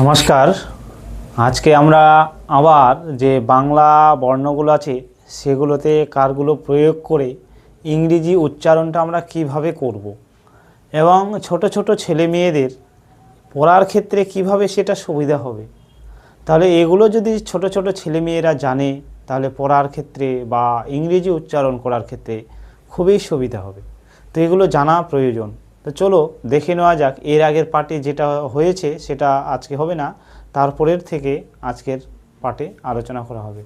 নমস্কার। আজকে আমরা আবার যে বাংলা বর্ণগুলো আছে সেগুলোতে কারগুলো প্রয়োগ করে ইংরেজি উচ্চারণটা আমরা কিভাবে করব এবং ছোট ছোট ছেলে মেয়েদের পড়ার ক্ষেত্রে কিভাবে সেটা সুবিধা হবে। তাহলে এগুলো যদি ছোট ছোট ছেলে মেয়েরা জানে তাহলে পড়ার ক্ষেত্রে বা ইংরেজি উচ্চারণ করার ক্ষেত্রে খুবই সুবিধা হবে। তো এগুলো জানা প্রয়োজন। তো চলো দেখে নেওয়া যাক। এর আগের পার্টে যেটা হয়েছে সেটা আজকে হবে না, তারপরের থেকে আজকের পার্টে আলোচনা করা হবে।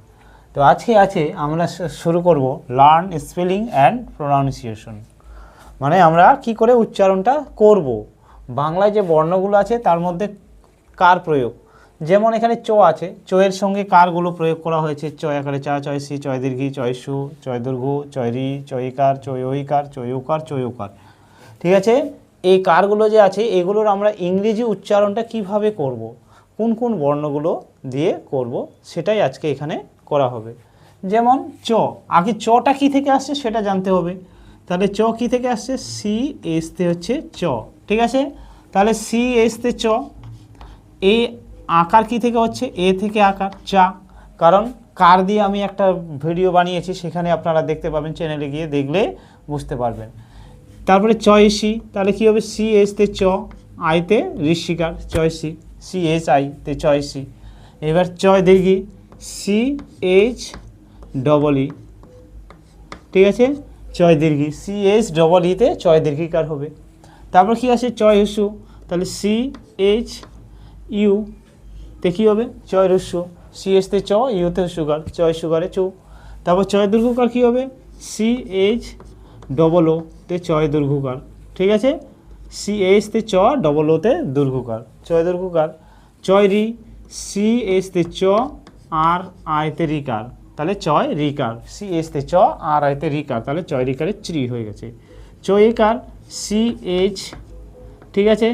তো আজকে আছে আমরা শুরু করব লার্ন স্পেলিং অ্যান্ড প্রোনাউন্সিয়েশন, মানে আমরা কি করে উচ্চারণটা করব। বাংলায় যে বর্ণগুলো আছে তার মধ্যে কার প্রয়োগ, যেমন এখানে চ আছে, চ এর সঙ্গে কারগুলো প্রয়োগ করা হয়েছে। চ আকারে চা, চয় সি, চয় দীর্ঘি, চয় সু, চয় দীর্ঘ, চয় রি, চয়িকার, চয় ঐকার, চয় উকার, চয় উকার। ঠিক আছে, এই কারগুলো যে আছে এগুলোর আমরা ইংরেজি উচ্চারণটা কিভাবে করব, কোন কোন বর্ণগুলো দিয়ে করব সেটাই আজকে এখানে করা হবে। যেমন চ, আগে চটা কি থেকে আসছে সেটা জানতে হবে। তাহলে চ কি থেকে আসছে, সি এস তে হচ্ছে চ। ঠিক আছে, তাহলে সি এস তে চ। এ আকার কি থেকে হচ্ছে, এ থেকে আকার চা, কারণ কার দিয়ে আমি একটা ভিডিও বানিয়েছি, সেখানে আপনারা দেখতে পাবেন, চ্যানেলে গিয়ে দেখলে বুঝতে পারবেন। তারপরে চয়সি, তাহলে কি হবে, সি এস তে চ, আইতে ঋষিকার, চয়সি, সি এইচ আই তে চয়সি। এবার চয় দীর্ঘি, সি এইচ ডবল ই। ঠিক আছে, চয় দীর্ঘি, সি এইচ ডবল ইতে চয় দীর্ঘিকার হবে। তারপর কি আছে, চয় হস্যু, তাহলে সি এইচ ইউ তে কী হবে, চয় হস্যু, সি এইচ তে চ, ইউতে সুগার, চয় সুগারে চু। তারপর চয় দীর্ঘকার কী হবে, সি এইচ ডবল ও তে চয় দীর্ঘকার। ঠিক আছে, সি এইচ তে চ, ডবল ওতে দীর্ঘকার, চয় দীর্ঘকার। চয় রি, সি এইচ তে চ, আর আয়তে রিকার, তাহলে চয় রিকার, সি এইচ তে চ, আর আয়তে রিকার, তাহলে চয় রিকারে চ্রি হয়ে গেছে। চয় একার, সি এইচ, ঠিক আছে,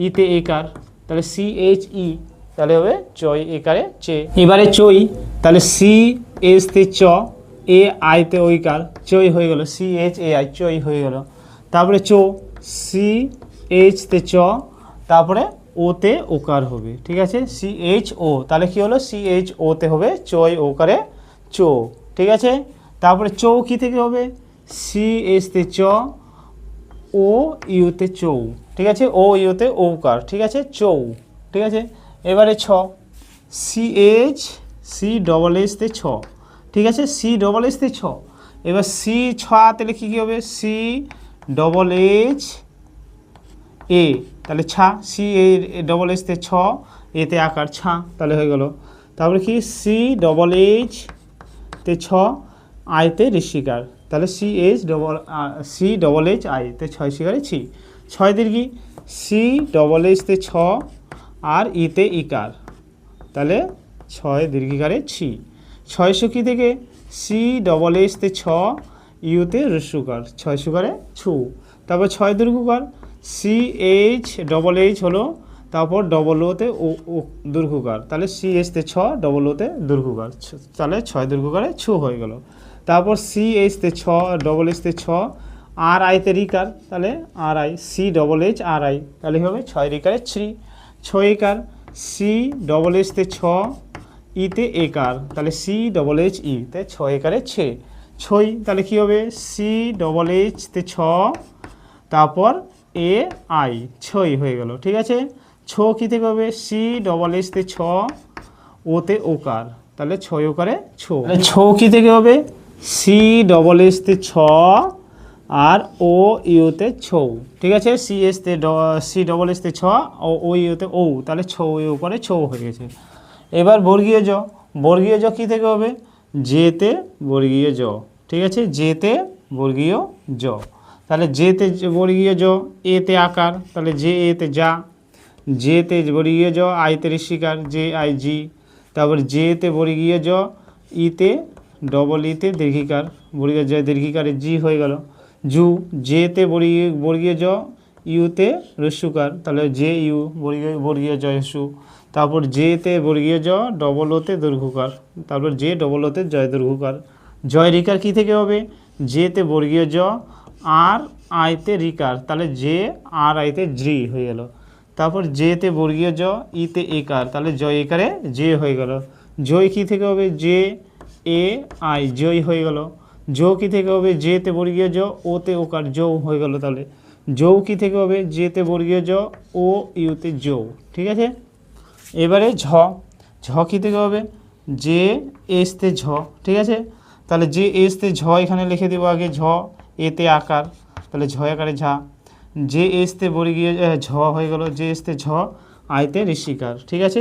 ইতে একার, তাহলে সি এইচ ই, তাহলে হবে চয় একারে চে। এবারে চই, তাহলে সি এইচ তে চ, এ আইতে ওইকার, চই হয়ে গেল, সি এইচ এ আই, চই হয়ে গেল। তারপরে চো, সি এইচ তে চ, তারপরে ওতে ওকার হবে। ঠিক আছে, সি এইচ ও, তাহলে কি হলো, সি এইচ ওতে হবে চই ওকারে চো। ঠিক আছে, তারপরে চৌ কি থেকে হবে, সি এইচ তে চ, ও ইউতে চৌ। ঠিক আছে, ও ইউতে ওকার, ঠিক আছে, চৌ। ঠিক আছে, এবারে ছ, C H, C double H তে ছ। ঠিক আছে, সি ডবল এইচ তে ছ। এবার সি ছ তাহলে কী কী হবে, সি ডবল এইচ এ, তাহলে ছা, সি এ ডবল এইচ তে ছ, এতে আকার ছা, তাহলে হয়ে গেল। তারপরে কি, সি ডবল এইচ তে ছ, আইতে ঋষিকার, তাহলে সি ডবল এইচ আই তে ছয় শিকারে ছি। ছয় দীর্ঘি, সি ডবল এইচ তে ছ, আর ইতে ইকার, তাহলে ছয় দীর্ঘিকারে ছি। ছয় সুখী থেকে, সি ডবল এইচ তে ছ, ইউতে ঋষুকার, ছয় সুকারে ছু। তারপর ছয় দীর্ঘকার, সি এইচ ডবল এইচ হলো, তারপর ডবল ওতে ও দীর্ঘকার, তাহলে সি এইচ তে ছ, ডবল ওতে দীর্ঘকার, তাহলে ছয় দীর্ঘকারে ছু হয়ে গেল। তারপর সি এইচ তে ছ, ডবল এইচ তে ছ, আর আইতে রিকার, তাহলে R I, C double H R I, তাহলে হবে ছয় রিকারে শ্রী। ছয় একার, সি ডবল এইচ তে ছ, ইতে একার, তাহলে সি ডবল এইচ ই তে ছয় একারে ছে। ছই, তাহলে কী হবে, সি ডবল এইচ তে ছ, তারপর এ আই, ছই হয়ে গেল। ঠিক আছে, ছ কী থেকে হবে, সি ডবল এইচ তে ছ, ওতে ওকার, তাহলে ছয় ওকারে ছো। ছ কী থেকে হবে, সি ডবল এইচ তে ছ, আর ও ইউতে ছৌ। ঠিক আছে, সি এস তে সি ডবল এস তে ছ, ও ইউতে ও, তাহলে ছৌ ইউ করে ছৌ হয়ে গেছে। এবার বর্গীয় জ, বর্গীয় জ কী থেকে হবে, জেতে বর্গীয় জ। ঠিক আছে, জেতে বর্গীয় জ, তাহলে জেতে বর্গীয় জ, এতে আকার, তাহলে জে এতে যা, জেতে বর্গীয় জ, আইতে ঋষিকার, জে আই জি। তারপর জেতে বর্গীয় জ, ইতে ডবল ইতে দীর্ঘিকার, বর্গীয় জ দীর্ঘিকারে জি হয়ে গেল। জু, জেতে বর্গীয় জ, ইউতে রস্যুকার, তাহলে জে ইউ বর্গীয় জ হস্যু। তারপর জেতে বর্গীয় জ, ডবল ওতে দীর্ঘকার, তারপর জে ডবল ওতে জয় দীর্ঘকার। জয় রিকার কী থেকে হবে, জেতে বর্গীয় জ, আর আইতে রিকার, তাহলে জে আর আইতে জি হয়ে গেল। তারপর জেতে বর্গীয় জ, ইতে একার, তাহলে জ একারে জে হয়ে গেল। জয় কী থেকে হবে? জে এ আই, জয় হয়ে গেল। যৌ কী থেকে হবে? জেতে বর্গীয় জ, ওতে ওকার, যৌ হয়ে গেল। তাহলে যৌ কী থেকে হবে? জেতে বর্গীয় জ, ও ইউতে যৌ। ঠিক আছে, এবারে ঝ, ঝ কী থেকে হবে? জে এসতে ঝ। ঠিক আছে, তাহলে যে এসতে ঝ এখানে লিখে দেবো আগে, ঝ এতে আকার, তাহলে ঝ আকারে ঝা। যে এসতে বর্গীয় ঝ হয়ে গেল, যে এসতে ঝ, আইতে ঋষিকার। ঠিক আছে,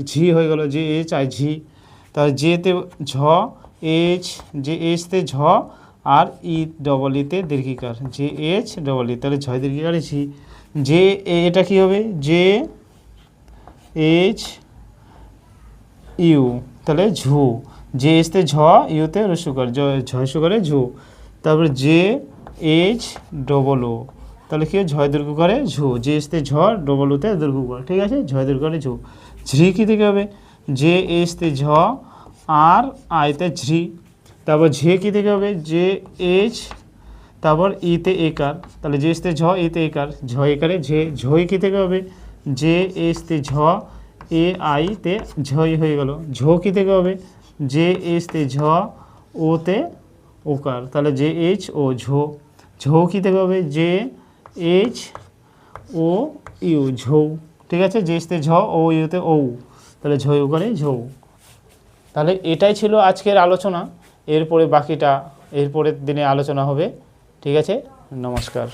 ঝি হয়ে গেল, যে এইচ আই ঝি। তাহলে জেতে ঝ, এইচ, যে এইচতে ঝ, আর ই ডবল ইতে দীর্ঘিকার, যে এইচ ডবল ই, তাহলে ঝয় দীর্ঘিকারে ঝি। যে এটা কি হবে? যে এইচ ইউ, তাহলে ঝু, যে এসতে ঝ, ইউতে রসুকার, ঝয় সুকারে ঝু। তারপরে যে এইচ ডবল ও, তাহলে কি ঝয় দীর্ঘকারে ঝু, যে এসতে ঝ, ডবল ওতে দীর্ঘকার। ঠিক আছে, ঝয় দীর্ঘকারে ঝু। ঝ্রি কী থেকে হবে? যে এসতে ঝ, আর আইতে ঝ্রি। তারপর ঝে কী থেকে হবে? যে এইচ, তারপর ইতে একার, তাহলে যে এসতে ঝ, ইতে একার, ঝ একারে ঝে। ঝই কী থেকে হবে? যে এসতে ঝ, এ আইতে ঝই হয়ে গেল। ঝো কী থেকে হবে? যে এসতে ঝ, ওতে ওকার, তাহলে যে এইচ ও ঝো। ঝৌ কী থেকে হবে? যে এইচ ও ইউ, ঝৌ। ঠিক আছে, যে এসতে ঝ, ও ইউতে ও, তাহলে ঝই ওকারে ঝৌ। তাহলে এটাই ছিল আজকের আলোচনা। এরপরে বাকিটা এরপরের দিনে আলোচনা হবে। ঠিক আছে, নমস্কার।